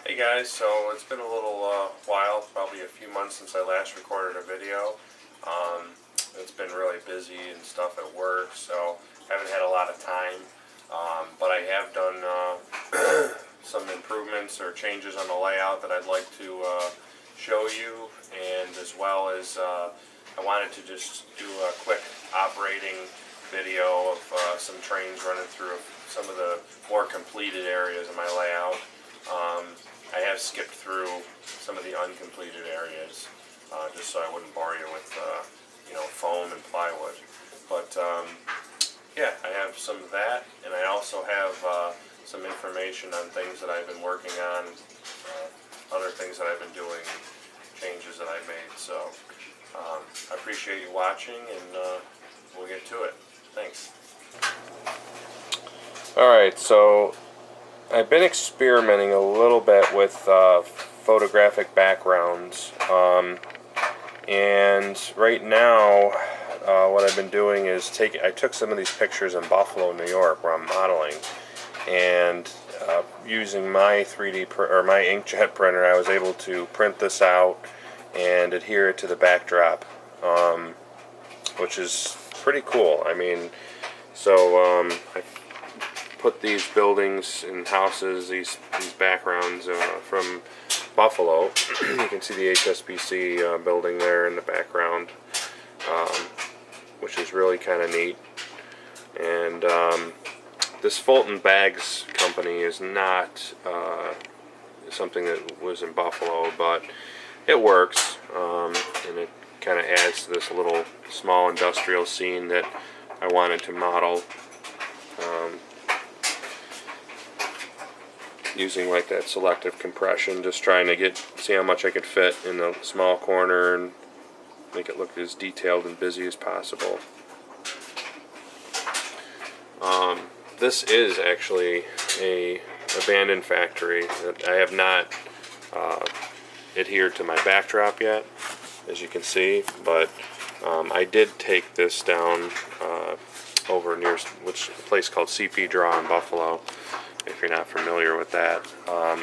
Hey guys, so it's been a little while, probably a few months since I last recorded a video. Um, it's been really busy and stuff at work, so haven't had a lot of time. But I have done some improvements or changes on the layout that I'd like to show you, and as well as I wanted to just do a quick operating video of some trains running through some of the more completed areas of my layout. I have skipped through some of the uncompleted areas, just so I wouldn't bore you with, foam and plywood. But yeah, I have some of that, and I also have some information on things that I've been working on, other things that I've been doing, changes that I've made. So I appreciate you watching, and we'll get to it. Thanks. Alright, so I've been experimenting a little bit with photographic backgrounds, and right now what I've been doing is I took some of these pictures in Buffalo, New York, where I'm modeling, and using my 3D or my inkjet printer, I was able to print this out and adhere it to the backdrop, which is pretty cool. I mean, so I put these buildings and houses, these backgrounds from Buffalo. You can see the HSBC building there in the background, which is really kind of neat. And this Fulton Bags company is not something that was in Buffalo, but it works, and it kind of adds to this little small industrial scene that I wanted to model. Using like that selective compression, just trying to see how much I could fit in the small corner and make it look as detailed and busy as possible. This is actually a abandoned factory that I have not adhered to my backdrop yet, as you can see, but I did take this down over near a place called CP Draw in Buffalo. If you're not familiar with that,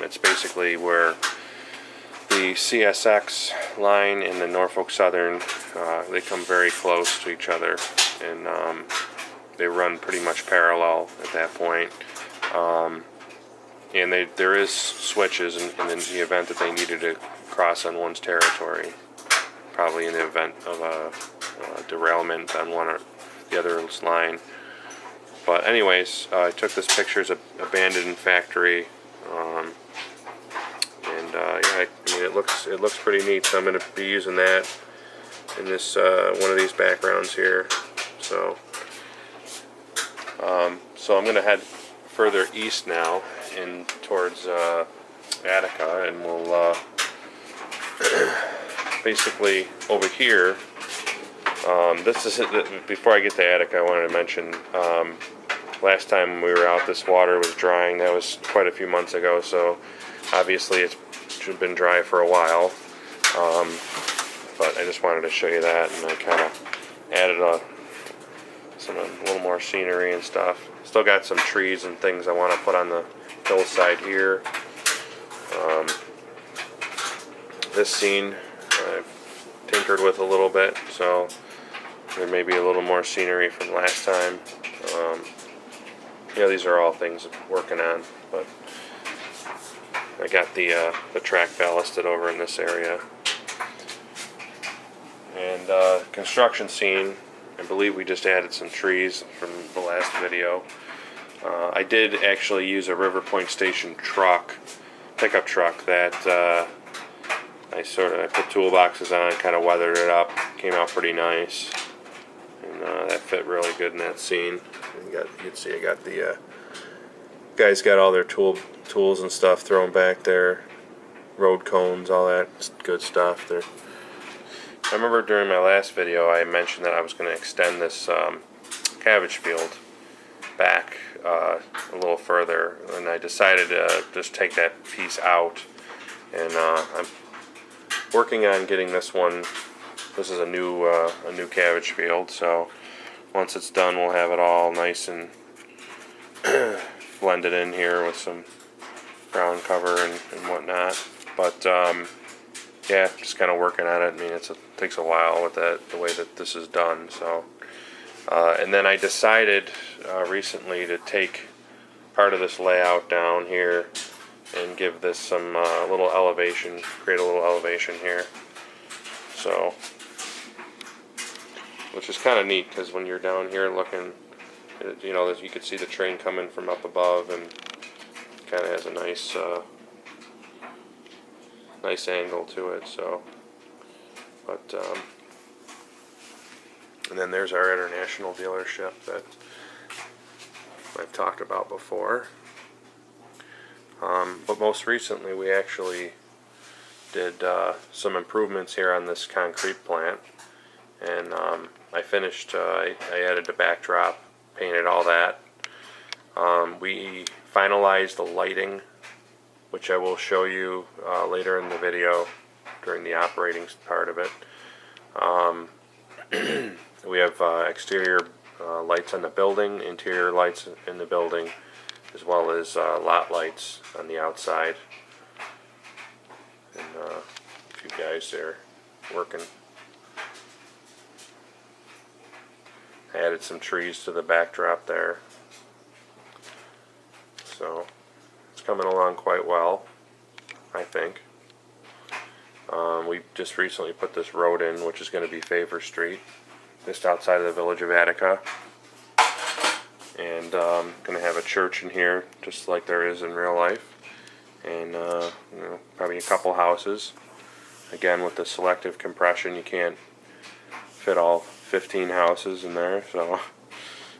it's basically where the CSX line and the Norfolk Southern, they come very close to each other, and they run pretty much parallel at that point. And there is switches in the event that they needed to cross on one's territory, probably in the event of a derailment on one or the other's line. But anyways, I took this picture as an abandoned factory, and yeah, I mean it looks pretty neat. So I'm going to be using that in this one of these backgrounds here. So so I'm going to head further east now, in towards Attica, and we'll basically over here. This is before I get to Attica, I wanted to mention. Last time we were out, this water was drying. That was quite a few months ago, so obviously it's been dry for a while. But I just wanted to show you that, and I kind of added a little more scenery and stuff. Still got some trees and things I want to put on the hillside here. This scene I've tinkered with a little bit, so there may be a little more scenery from last time. These are all things I'm working on, but I got the track ballasted over in this area. And construction scene, I believe we just added some trees from the last video. I did actually use a River Point Station pickup truck that I put toolboxes on, kind of weathered it up, came out pretty nice. And that fit really good in that scene. You can see I got the guys got all their tools and stuff thrown back there, road cones, all that good stuff there. I remember during my last video I mentioned that I was going to extend this cabbage field back a little further, and I decided to just take that piece out, and I'm working on getting this one. This is a new cabbage field, so once it's done, we'll have it all nice and blended in here with some ground cover and whatnot. But yeah, just kind of working on it. I mean, it takes a while with the way that this is done. So, and then I decided recently to take part of this layout down here and give this some little elevation, create a little elevation here. So, which is kind of neat because when you're down here looking, you know, you could see the train coming from up above, and kind of has a nice nice angle to it. So, but and then there's our international dealership that I've talked about before. But most recently we actually did some improvements here on this concrete plant, and I finished, I added the backdrop, painted all that. We finalized the lighting, which I will show you later in the video during the operating part of it. We have exterior lights on the building, interior lights in the building, as well as lot lights on the outside. And a few guys there working. I added some trees to the backdrop there. So it's coming along quite well, I think. We just recently put this road in, which is going to be Favor Street, just outside of the village of Attica. And going to have a church in here, just like there is in real life. And you know, probably a couple houses. Again, with the selective compression, you can't fit all 15 houses in there. So,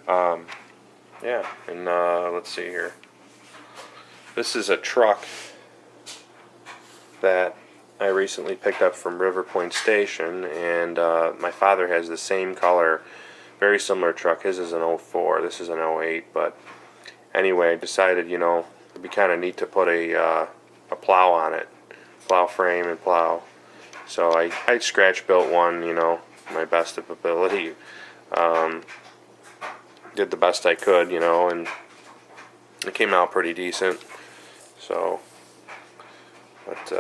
yeah. And let's see here. This is a truck that I recently picked up from River Point Station, and my father has the same color, very similar truck. His is an '04, this is an '08, but anyway, I decided, you know, it'd be kind of neat to put a plow on it, plow frame and plow. So I scratch built one, you know, my best of ability. Did the best I could, you know, and it came out pretty decent. So, but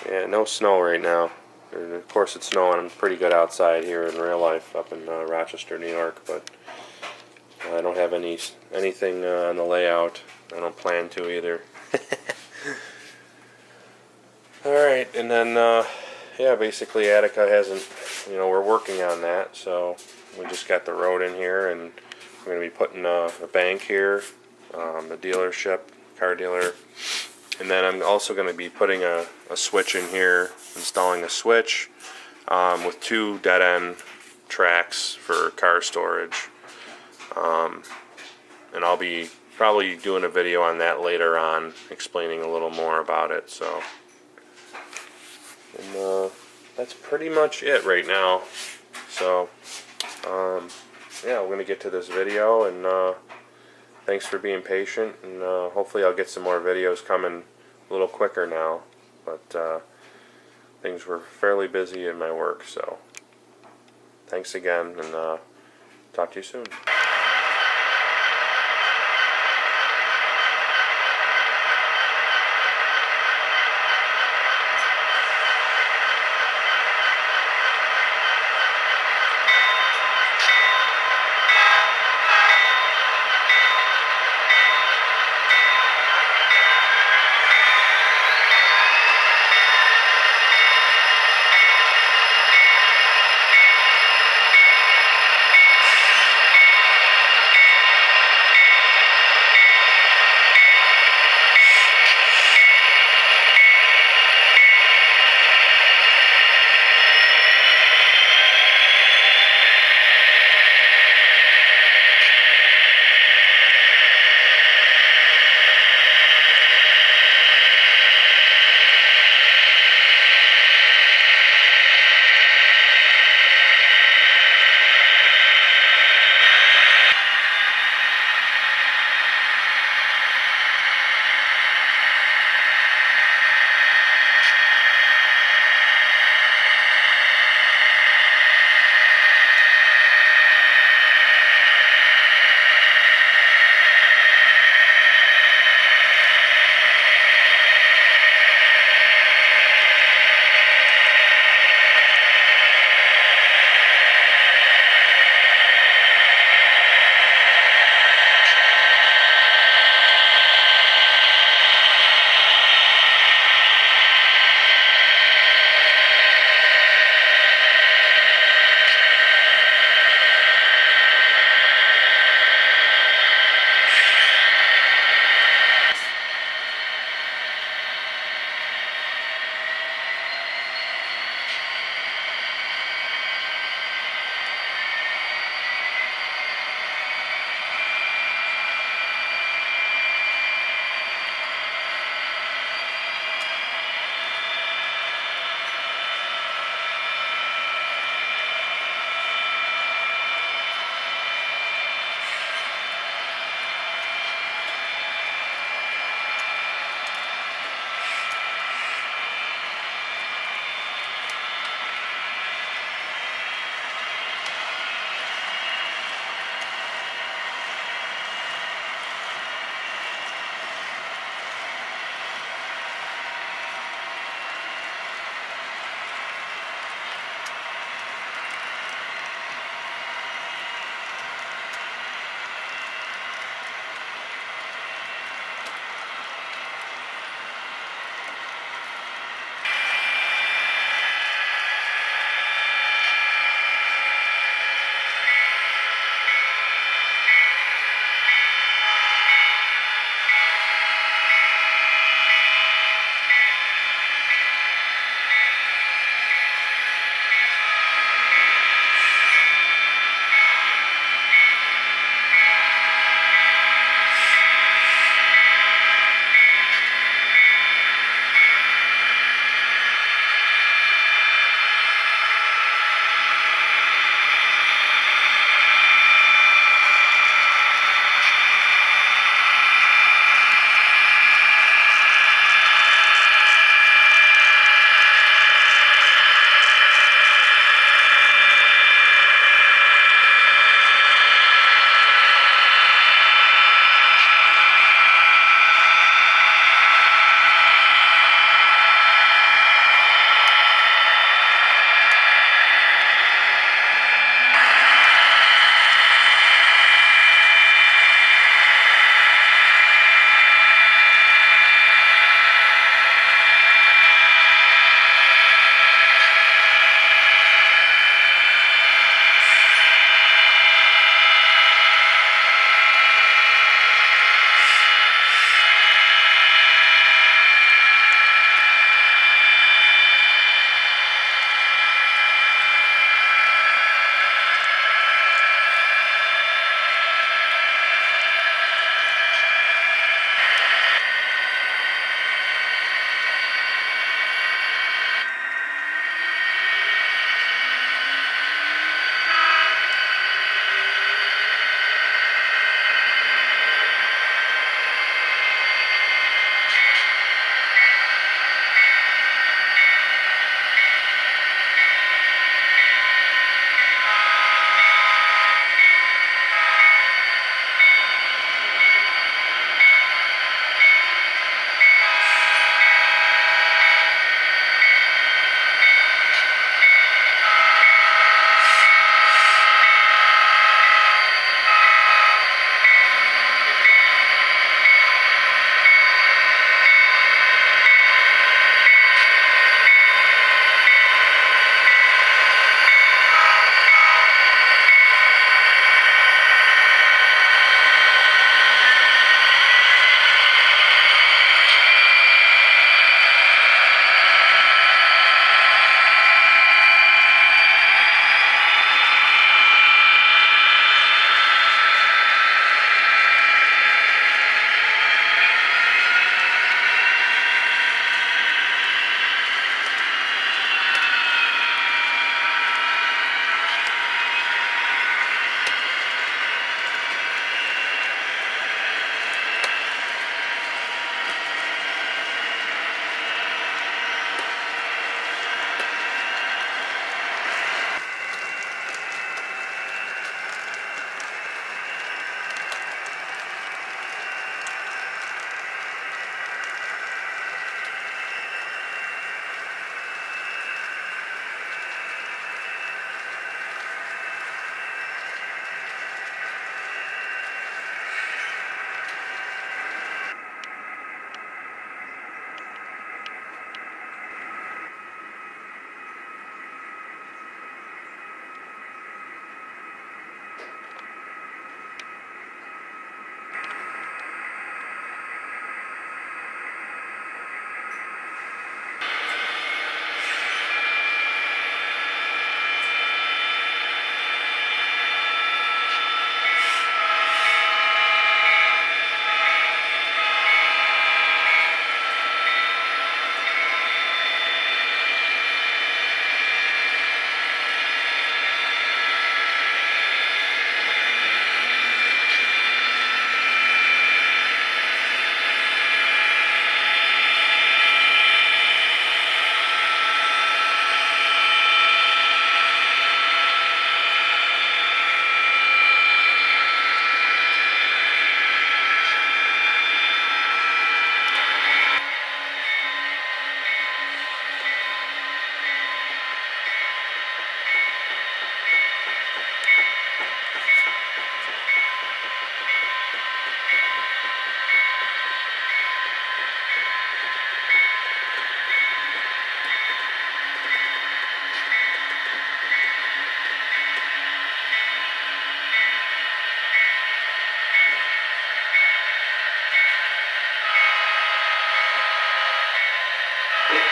yeah, no snow right now. And of course it's snowing pretty good outside here in real life up in Rochester, New York, but I don't have anything on the layout. I don't plan to either. Alright, and then yeah, basically Attica hasn't, you know, we're working on that, so we just got the road in here, and we're going to be putting a bank here, a dealership, car dealer. And then I'm also going to be putting a switch in here, installing a switch with 2 dead-end tracks for car storage. And I'll be probably doing a video on that later on, explaining a little more about it. So, and that's pretty much it right now. So, yeah, we're going to get to this video, and thanks for being patient, and hopefully I'll get some more videos coming a little quicker now, but things were fairly busy in my work, so thanks again, and talk to you soon.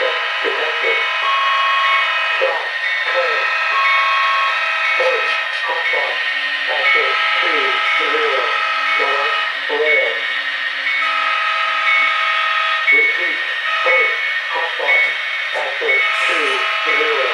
Suspect detected. Stop. Clear. Alert. Hotspot. Access 20. North rail. Repeat. Alert. Hotspot. Access 20.